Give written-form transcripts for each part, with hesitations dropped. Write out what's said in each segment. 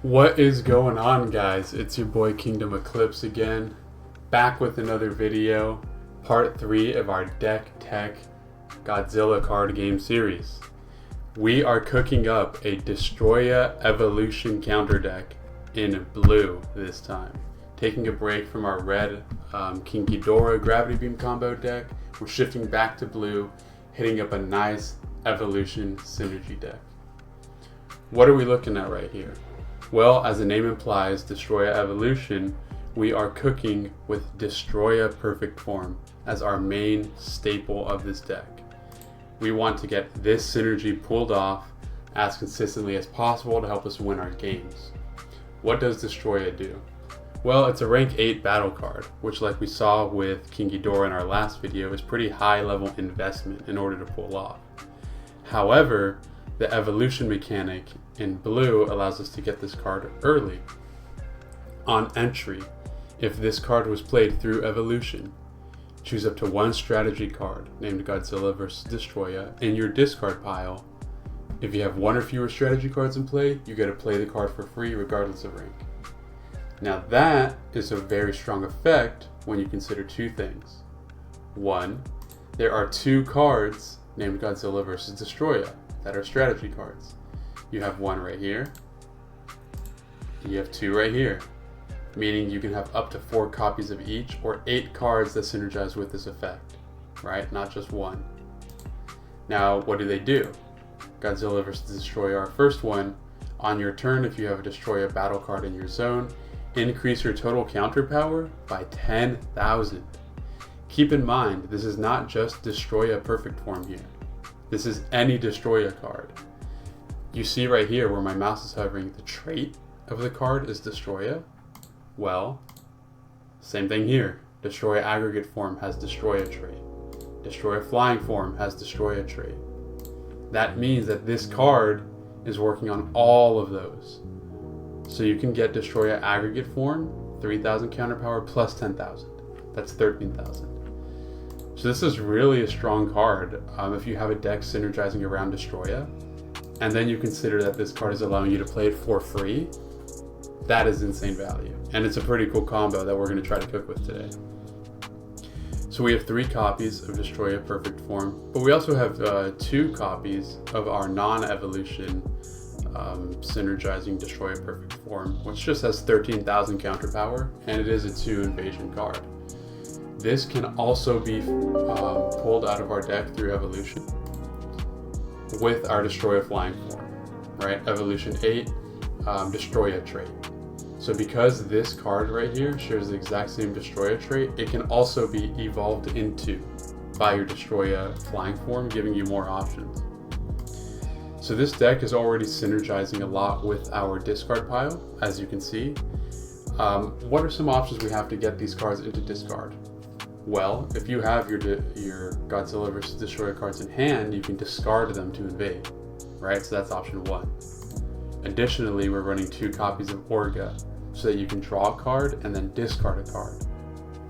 What is going on, guys? It's your boy Kingdom Eclipse again, back with another video, part 3 of our Deck Tech Godzilla card game series. We are cooking up a Destoroyah Evolution counter deck in blue this time. Taking a break from our red King Ghidorah Gravity Beam combo deck, we're shifting back to blue, hitting up a nice Evolution synergy deck. What are we looking at right here? Well, as the name implies, Destoroyah Evolution, we are cooking with Destoroyah Perfect Form as our main staple of this deck. We want to get this synergy pulled off as consistently as possible to help us win our games. What does Destoroyah do? Well, it's a rank 8 battle card, which, like we saw with King Ghidorah in our last video, is pretty high level investment in order to pull off. However, the evolution mechanic in blue allows us to get this card early. On entry, if this card was played through evolution, choose up to one strategy card named Godzilla vs. Destoroyah in your discard pile. If you have one or fewer strategy cards in play, you get to play the card for free regardless of rank. Now that is a very strong effect when you consider two things. One, there are two cards named Godzilla vs. Destoroyah that are strategy cards. You have one right here, you have two right here, meaning you can have up to 4 copies of each or 8 cards that synergize with this effect, right? Not just one. Now, what do? Godzilla vs. Destoroyah, our first one. On your turn, if you have a Destoroyah battle card in your zone, increase your total counter power by 10,000. Keep in mind, this is not just Destoroyah Perfect Form here. This is any Destoroyah card. You see right here where my mouse is hovering, the trait of the card is Destoroyah. Well, same thing here. Destoroyah Aggregate Form has Destoroyah trait. Destoroyah Flying Form has Destoroyah trait. That means that this card is working on all of those. So you can get Destoroyah Aggregate Form, 3,000 counter power plus 10,000. That's 13,000. So this is really a strong card if you have a deck synergizing around Destoroyah, and then you consider that this card is allowing you to play it for free. That is insane value, and it's a pretty cool combo that we're going to try to cook with today. So we have 3 copies of Destoroyah Perfect Form, but we also have 2 copies of our non-evolution synergizing Destoroyah Perfect Form, which just has 13,000 counter power, and it is a 2 invasion card. This can also be pulled out of our deck through evolution with our Destoroyah Flying Form, right? Evolution 8, Destoroyah trait. So because this card right here shares the exact same Destoroyah trait, it can also be evolved into by your Destoroyah Flying Form, giving you more options. So this deck is already synergizing a lot with our discard pile, as you can see. What are some options we have to get these cards into discard? Well, if you have your Godzilla vs. Destoroyah cards in hand, you can discard them to invade, right? So that's option 1. Additionally, we're running 2 copies of Orga so that you can draw a card and then discard a card,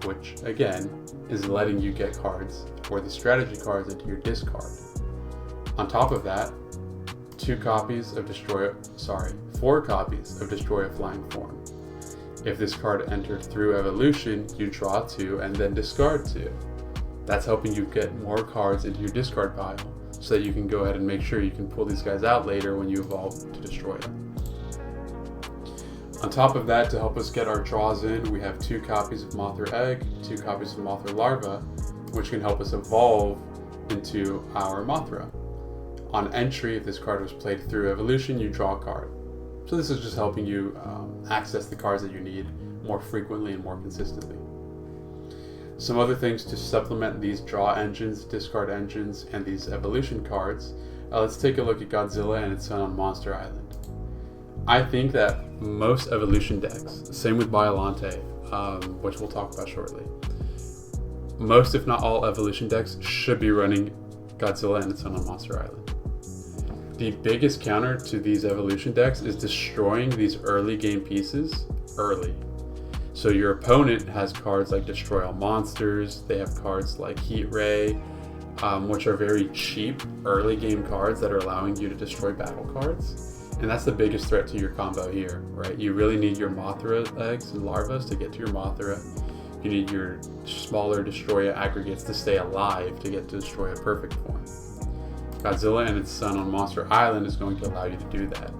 which again is letting you get cards or the strategy cards into your discard. On top of that, 4 copies of Destoroyah Flying Form. If this card entered through evolution, you draw 2 and then discard 2. That's helping you get more cards into your discard pile so that you can go ahead and make sure you can pull these guys out later when you evolve to Destoroyah. On top of that, to help us get our draws in, we have 2 copies of Mothra Egg, 2 copies of Mothra Larva, which can help us evolve into our Mothra. On entry, if this card was played through evolution, you draw a card. So this is just helping you access the cards that you need more frequently and more consistently. Some other things to supplement these draw engines, discard engines, and these evolution cards. Let's take a look at Godzilla and its son on Monster Island. I think that most evolution decks, same with Biollante, which we'll talk about shortly, most if not all evolution decks should be running Godzilla and its son on Monster Island. The biggest counter to these evolution decks is destroying these early game pieces early. So your opponent has cards like Destroy All Monsters, they have cards like Heat Ray, which are very cheap early game cards that are allowing you to destroy battle cards. And that's the biggest threat to your combo here, right? You really need your Mothra eggs and larvas to get to your Mothra. You need your smaller Destoroyah aggregates to stay alive to get to Destoroyah perfect form. Godzilla and its son on Monster Island is going to allow you to do that.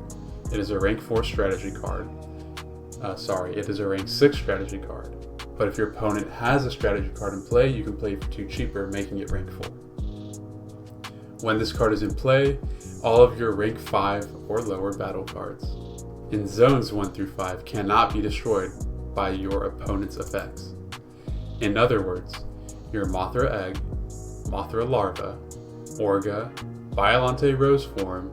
It is a rank 4 strategy card. It is a rank 6 strategy card. But if your opponent has a strategy card in play, you can play it for 2 cheaper, making it rank 4. When this card is in play, all of your rank 5 or lower battle cards in zones 1 through 5 cannot be destroyed by your opponent's effects. In other words, your Mothra egg, Mothra larva, Orga, Biollante rose form,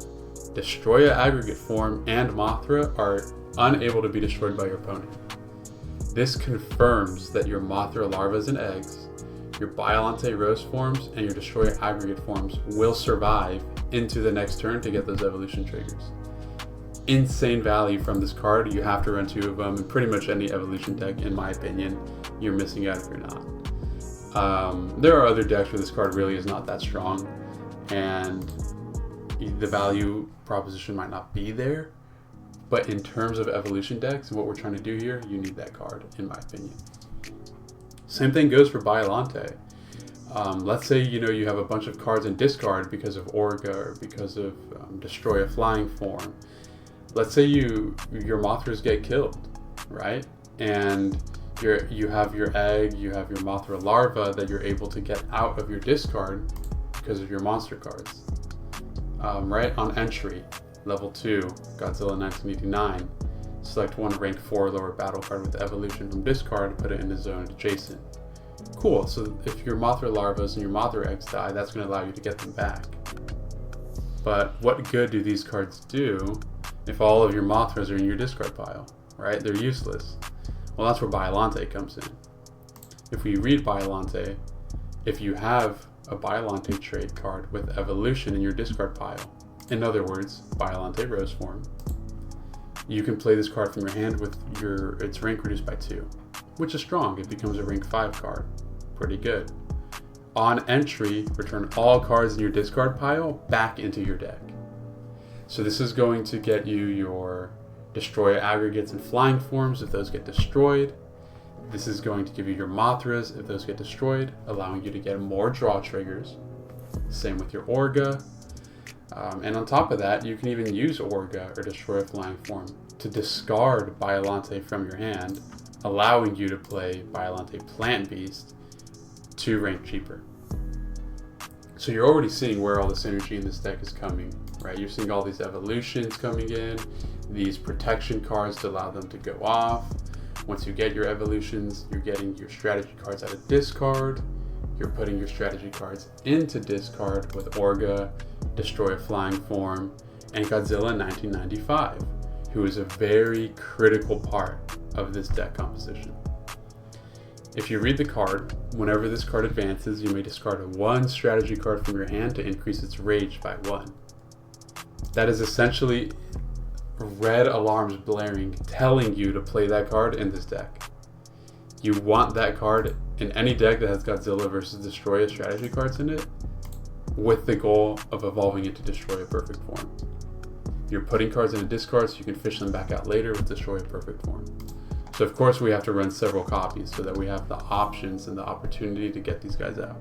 Destoroyah aggregate form, and Mothra are unable to be destroyed by your opponent. This confirms that your Mothra larvas and eggs, your Biollante rose forms, and your Destoroyah aggregate forms will survive into the next turn to get those evolution triggers. Insane value from this card. You have to run 2 of them in pretty much any evolution deck, in my opinion. You're missing out if you're not. There are other decks where this card really is not that strong, and the value proposition might not be there. But in terms of evolution decks and what we're trying to do here, you need that card, in my opinion. Same thing goes for Biollante. Let's say you have a bunch of cards in discard because of Orga or because of Destoroyah flying form. Let's say your Mothras get killed, right? And you have your egg, you have your Mothra larva that you're able to get out of your discard because of your monster cards. Right on entry, level 2, Godzilla 1989. Select one rank 4 lower battle card with evolution from discard and put it in the zone adjacent. Cool, so if your Mothra larvas and your Mothra eggs die, that's going to allow you to get them back. But what good do these cards do if all of your Mothras are in your discard pile, right? They're useless. Well, that's where Biollante comes in. If we read Biollante, if you have a Biollante trait card with evolution in your discard pile, in other words, Biollante rose form, you can play this card from your hand with its rank reduced by 2, which is strong. It becomes a rank 5 card. Pretty good. On entry, return all cards in your discard pile back into your deck. So this is going to get you your Destoroyah aggregates and flying forms if those get destroyed. This is going to give you your Mothras if those get destroyed, allowing you to get more draw triggers. Same with your Orga. And on top of that, you can even use Orga or Destoroyah flying form to discard Biollante from your hand, allowing you to play Biollante Plant Beast 2 rank cheaper. So you're already seeing where all the synergy in this deck is coming, right? You're seeing all these evolutions coming in, these protection cards to allow them to go off. Once you get your evolutions, you're getting your strategy cards out of discard. You're putting your strategy cards into discard with Orga, Destoroyah flying form, and Godzilla 1995, who is a very critical part of this deck composition. If you read the card, whenever this card advances, you may discard 1 strategy card from your hand to increase its rage by 1. That is essentially red alarms blaring, telling you to play that card in this deck. You want that card in any deck that has Godzilla versus Destoroyah strategy cards in it, with the goal of evolving into Destoroyah perfect form. You're putting cards in a discard so you can fish them back out later with Destoroyah perfect form. So of course we have to run several copies so that we have the options and the opportunity to get these guys out.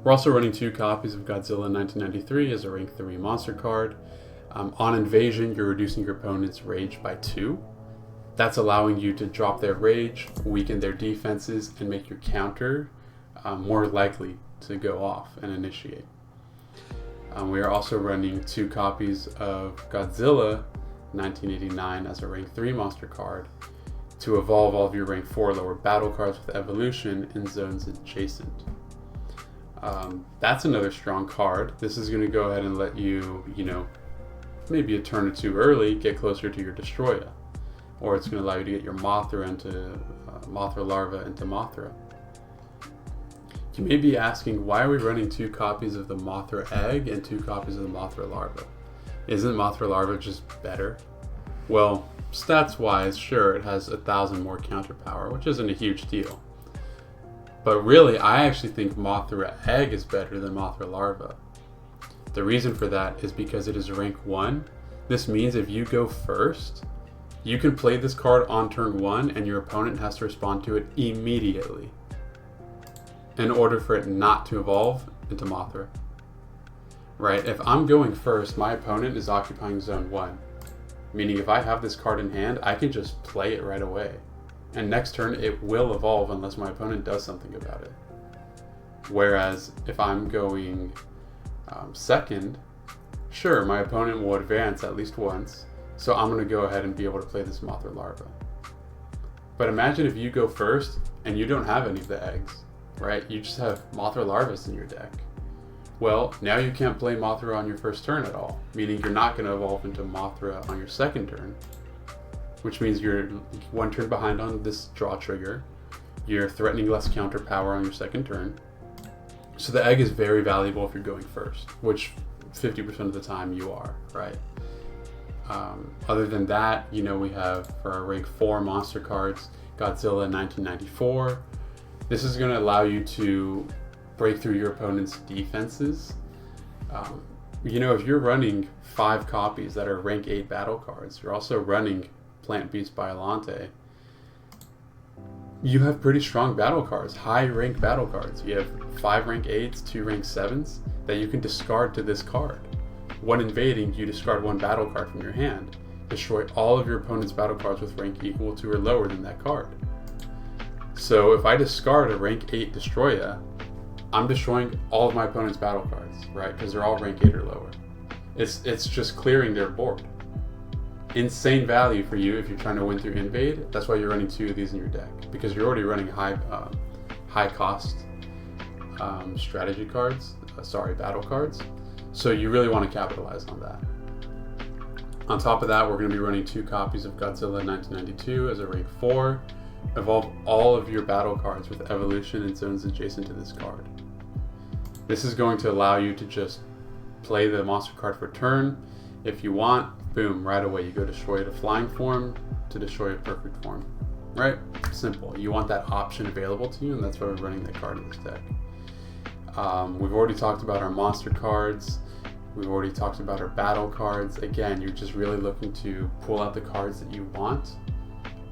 We're also running 2 copies of Godzilla 1993 as a rank 3 monster card. On invasion, you're reducing your opponent's rage by 2. That's allowing you to drop their rage, weaken their defenses, and make your counter more likely to go off and initiate. We are also running 2 copies of Godzilla 1989 as a rank 3 monster card to evolve all of your rank 4 lower battle cards with evolution in zones adjacent. That's another strong card. This is going to go ahead and let you, maybe a turn or 2 early, get closer to your Destoroyah. Or it's going to allow you to get your Mothra into Mothra larva into Mothra. You may be asking, why are we running 2 copies of the Mothra egg and 2 copies of the Mothra larva? Isn't Mothra larva just better? Well, stats wise, sure, it has 1,000 more counter power, which isn't a huge deal. But really, I actually think Mothra egg is better than Mothra larva. The reason for that is because it is rank 1 This means if you go first, you can play this card on turn 1 and your opponent has to respond to it immediately in order for it not to evolve into Mothra. Right? If I'm going first, my opponent is occupying zone 1. Meaning if I have this card in hand, I can just play it right away. And next turn it will evolve unless my opponent does something about it. Whereas if I'm going second, sure, my opponent will advance at least once, so I'm going to go ahead and be able to play this Mothra larva. But imagine if you go first and you don't have any of the eggs, right? You just have Mothra larvas in your deck. Well, now you can't play Mothra on your first turn at all, meaning you're not going to evolve into Mothra on your second turn, which means you're one turn behind on this draw trigger. You're threatening less counter power on your second turn. So the egg is very valuable if you're going first, which 50% of the time you are, right? Other than that, you know, we have for our rank 4 monster cards, Godzilla 1994. This is going to allow you to break through your opponent's defenses. You know, if you're running 5 copies that are rank 8 battle cards, you're also running Plant Beast Biolante, you have pretty strong battle cards, high rank battle cards. You have 5 rank 8s, 2 rank 7s that you can discard to this card. When invading, you discard 1 battle card from your hand. Destroy all of your opponent's battle cards with rank equal to or lower than that card. So if I discard a rank 8 Destoroyah, I'm destroying all of my opponent's battle cards, right? Because they're all rank 8 or lower. It's just clearing their board. Insane value for you if you're trying to win through invade. That's why you're running 2 of these in your deck, because you're already running high cost strategy cards, battle cards. So you really want to capitalize on that. On top of that, we're going to be running 2 copies of Godzilla 1992 as a rank 4. Evolve all of your battle cards with evolution and zones adjacent to this card. This is going to allow you to just play the monster card for turn. If you want, boom, right away you go destroy it a flying form to destroy a perfect form. Right? Simple. You want that option available to you, and that's why we're running that card in this deck. We've already talked about our monster cards. We've already talked about our battle cards. Again, you're just really looking to pull out the cards that you want,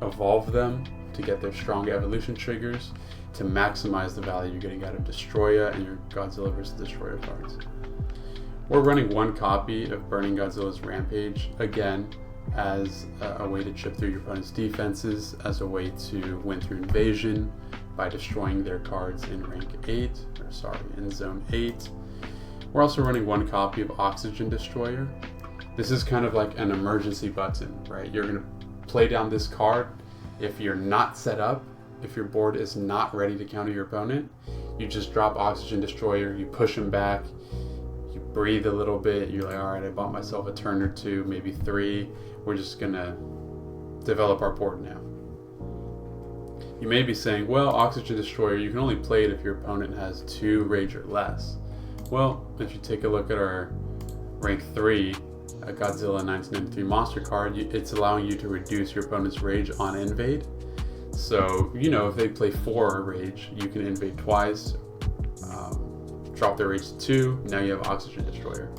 evolve them to get their strong evolution triggers, to maximize the value you're getting out of Destoroyah and your Godzilla vs. Destoroyah cards. We're running 1 copy of Burning Godzilla's Rampage, again, as a way to chip through your opponent's defenses, as a way to win through invasion by destroying their cards in in zone 8. We're also running 1 copy of Oxygen Destroyer. This is kind of like an emergency button, right? You're going to play down this card. If you're not set up, if your board is not ready to counter your opponent, you just drop Oxygen Destroyer, you push him back, you breathe a little bit, you're like, all right, I bought myself a turn or 2, maybe 3. We're just going to develop our board now. You may be saying, well, Oxygen Destroyer, you can only play it if your opponent has 2 rage or less. Well, if you take a look at our rank 3 Godzilla 1993 monster card, it's allowing you to reduce your opponent's rage on invade. So, you know, if they play 4 rage, you can invade twice, drop their rage to 2, now you have Oxygen Destroyer.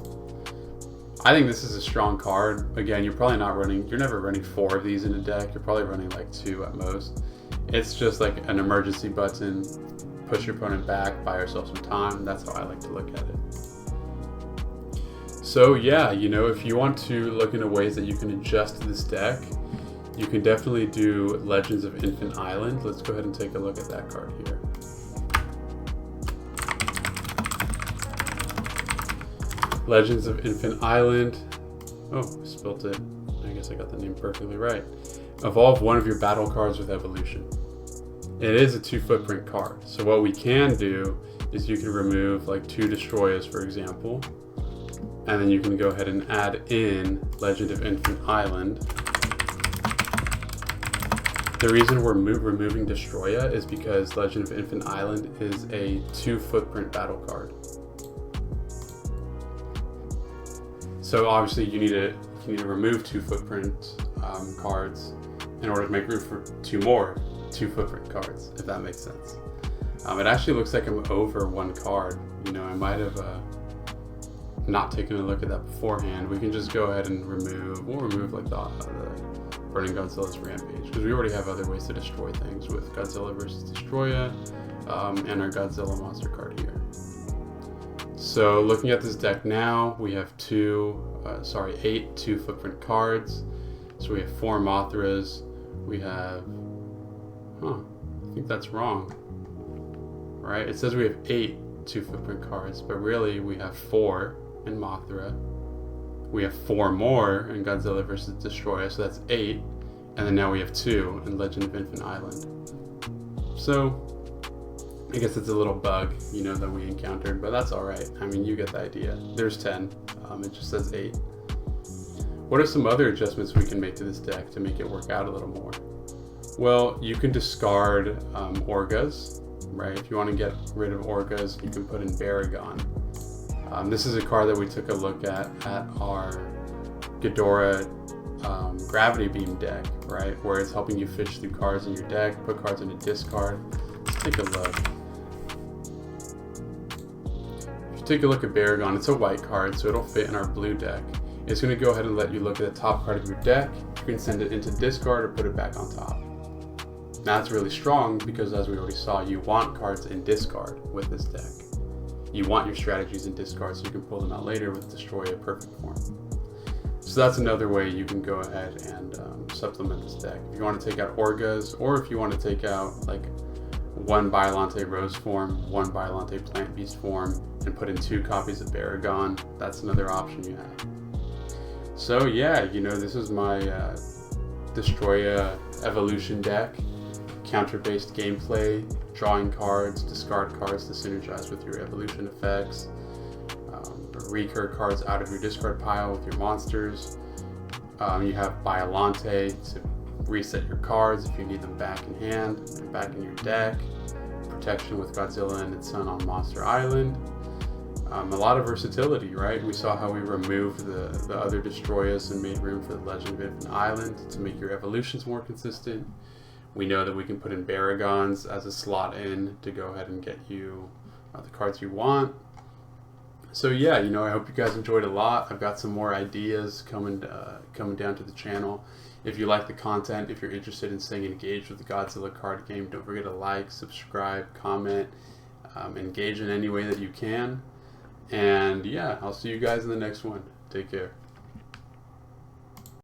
I think this is a strong card. Again, you're never running 4 of these in a deck, you're probably running like 2 at most. It's just like an emergency button, push your opponent back, buy yourself some time. That's how I like to look at it. So yeah, you know, if you want to look into ways that you can adjust this deck, you can definitely do Legends of Infant Island. Let's go ahead and take a look at that card here. Legends of Infant Island. Oh, spilled it. I guess I got the name perfectly right. Evolve 1 of your battle cards with evolution. It is a 2 footprint card. So what we can do is you can remove like 2 Destoroyahs, for example, and then you can go ahead and add in Legend of Infant Island. The reason we're removing Destoroyah is because Legend of Infant Island is a 2 footprint battle card. So obviously you need to remove 2 footprint cards in order to make room for 2 more 2 footprint cards, if that makes sense. It actually looks like I'm over 1 card. You know, I might have not taking a look at that beforehand, we can just go ahead and we'll remove like the Burning Godzilla's Rampage, because we already have other ways to destroy things with Godzilla versus Destoroyah and our Godzilla monster card here. So looking at this deck now, we have 8 2-footprint cards. So we have 4 Mothras. We have, I think that's wrong, right? It says we have 8 2-footprint cards, but really we have 4 in Mothra. We have 4 more in Godzilla vs. Destoroyah, so that's 8. And then now we have 2 in Legend of Infinite Island. So I guess it's a little bug, that we encountered, but that's alright. I mean, you get the idea. There's 10. It just says 8. What are some other adjustments we can make to this deck to make it work out a little more? Well, you can discard Orgas, right? If you want to get rid of Orgas, you can put in Baragon. This is a card that we took a look at our Ghidorah Gravity Beam deck, right? Where it's helping you fish through cards in your deck, put cards in a discard. Let's take a look. If you take a look at Baragon, it's a white card, so it'll fit in our blue deck. It's going to go ahead and let you look at the top card of your deck. You can send it into discard or put it back on top. Now it's really strong because, as we already saw, you want cards in discard with this deck. You want your strategies in discard so you can pull them out later with Destoroyah Perfect Form. So that's another way you can go ahead and supplement this deck. If you want to take out Orgas, or if you want to take out like 1 Biollante Rose form, 1 Biollante Plant Beast form, and put in 2 copies of Baragon, that's another option you have. So yeah, this is my Destoroyah Evolution deck. Counter-based gameplay, drawing cards, discard cards to synergize with your evolution effects, recur cards out of your discard pile with your monsters. You have Biollante to reset your cards if you need them back in hand and back in your deck. Protection with Godzilla and its son on Monster Island. A lot of versatility, right? We saw how we removed the other Destoroyahs and made room for the Legend of Infinite Island to make your evolutions more consistent. We know that we can put in Baragons as a slot in to go ahead and get you the cards you want. So yeah, I hope you guys enjoyed a lot. I've got some more ideas coming down to the channel. If you like the content, if you're interested in staying engaged with the Godzilla card game, don't forget to like, subscribe, comment, engage in any way that you can. And yeah, I'll see you guys in the next one. Take care.